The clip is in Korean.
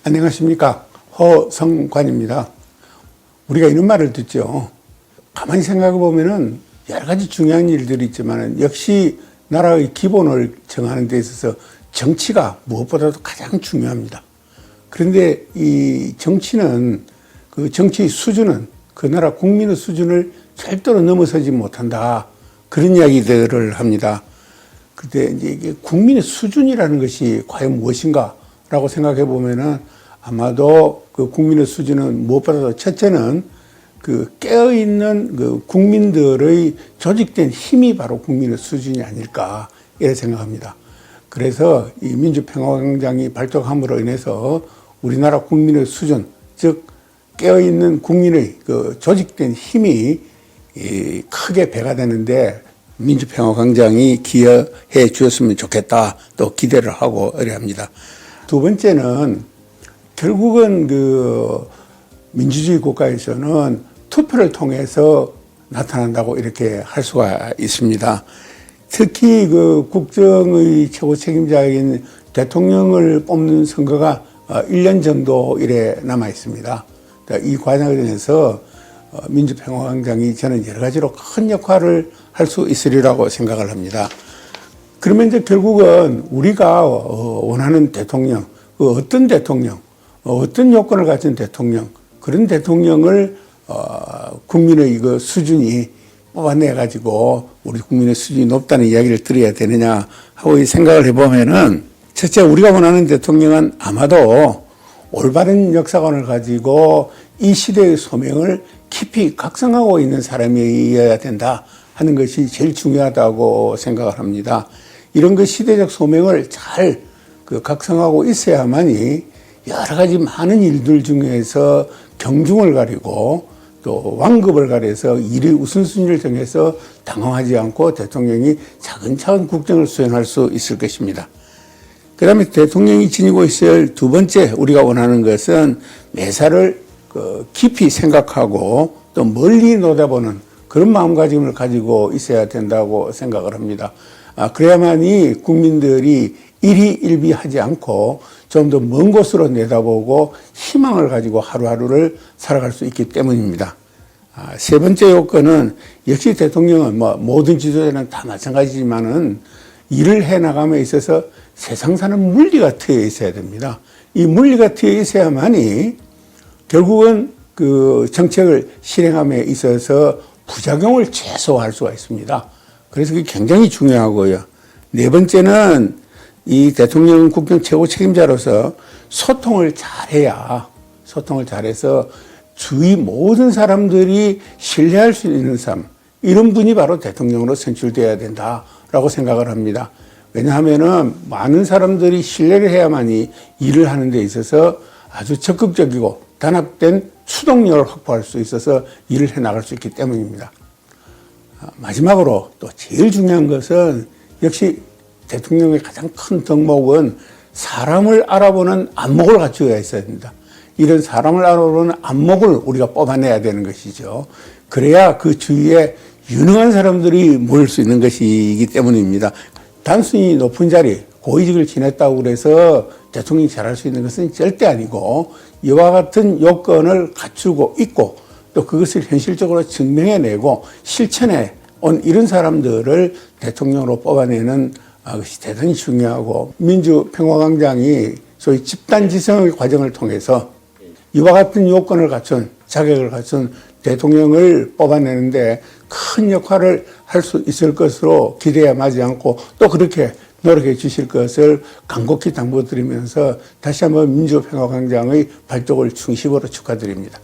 안녕하십니까. 허성관입니다. 우리가 이런 말을 듣죠. 가만히 생각해 보면은 여러 가지 중요한 일들이 있지만 역시 나라의 기본을 정하는 데 있어서 정치가 무엇보다도 가장 중요합니다. 그런데 이 정치는 그 정치의 수준은 그 나라 국민의 수준을 절대로 넘어서지 못한다. 그런 이야기들을 합니다. 근데 이제 이게 국민의 수준이라는 것이 과연 무엇인가라고 생각해 보면은 아마도 그 국민의 수준은 무엇보다도 첫째는 그 깨어있는 그 국민들의 조직된 힘이 바로 국민의 수준이 아닐까 이렇게 생각합니다. 그래서 이 민주평화광장이 발족함으로 인해서 우리나라 국민의 수준, 즉 깨어있는 국민의 그 조직된 힘이 크게 배가 되는데 민주평화광장이 기여해 주었으면 좋겠다 또 기대를 하고 의뢰합니다. 두 번째는 결국은 그 민주주의 국가에서는 투표를 통해서 나타난다고 이렇게 할 수가 있습니다. 특히 그 국정의 최고 책임자인 대통령을 뽑는 선거가 1년 정도 이래 남아 있습니다. 이 과정에 대해서 민주평화광장이 저는 여러 가지로 큰 역할을 할 수 있으리라고 생각을 합니다. 그러면 이제 결국은 우리가 원하는 대통령, 어떤 대통령, 어떤 요건을 가진 대통령, 그런 대통령을 국민의 그 수준이 뽑아내 가지고 우리 국민의 수준이 높다는 이야기를 드려야 되느냐 하고 생각을 해보면은 첫째 우리가 원하는 대통령은 아마도 올바른 역사관을 가지고 이 시대의 소명을 깊이 각성하고 있는 사람이어야 된다 하는 것이 제일 중요하다고 생각을 합니다. 이런 그 시대적 소명을 잘 그 각성하고 있어야만이 여러 가지 많은 일들 중에서 경중을 가리고 또 완급을 가려서 일의 우선순위를 정해서 당황하지 않고 대통령이 차근차근 국정을 수행할 수 있을 것입니다. 그 다음에 대통령이 지니고 있을 두 번째 우리가 원하는 것은 매사를 깊이 생각하고 또 멀리 내다보는 그런 마음가짐을 가지고 있어야 된다고 생각을 합니다. 그래야만이 국민들이 일희일비하지 않고 좀 더 먼 곳으로 내다보고 희망을 가지고 하루하루를 살아갈 수 있기 때문입니다. 세 번째 요건은 역시 대통령은 모든 지도자는 다 마찬가지지만은 일을 해 나감에 있어서 세상 사는 물리가 트여 있어야 됩니다. 이 물리가 트여 있어야만이 결국은 그 정책을 실행함에 있어서 부작용을 최소화할 수가 있습니다. 그래서 그게 굉장히 중요하고요. 네 번째는 이 대통령 국정 최고 책임자로서 소통을 잘해서 주위 모든 사람들이 신뢰할 수 있는 삶, 이런 분이 바로 대통령으로 선출되어야 된다라고 생각을 합니다. 왜냐하면은 많은 사람들이 신뢰를 해야만이 일을 하는 데 있어서 아주 적극적이고 단합된 추동력을 확보할 수 있어서 일을 해 나갈 수 있기 때문입니다. 마지막으로 또 제일 중요한 것은 역시 대통령의 가장 큰 덕목은 사람을 알아보는 안목을 갖추어야 있어야 됩니다. 이런 사람을 알아보는 안목을 우리가 뽑아내야 되는 것이죠. 그래야 그 주위에 유능한 사람들이 모일 수 있는 것이기 때문입니다. 단순히 높은 자리, 고위직을 지냈다고 그래서 대통령이 잘할 수 있는 것은 절대 아니고 이와 같은 요건을 갖추고 있고 또 그것을 현실적으로 증명해내고 실천해 온 이런 사람들을 대통령으로 뽑아내는 것이 대단히 중요하고 민주평화광장이 소위 집단지성의 과정을 통해서 이와 같은 요건을 갖춘 자격을 갖춘 대통령을 뽑아내는데 큰 역할을 할 수 있을 것으로 기대야 마지 않고 또 그렇게 노력해 주실 것을 간곡히 당부드리면서 다시 한번 민주평화광장의 발족을 중심으로 축하드립니다.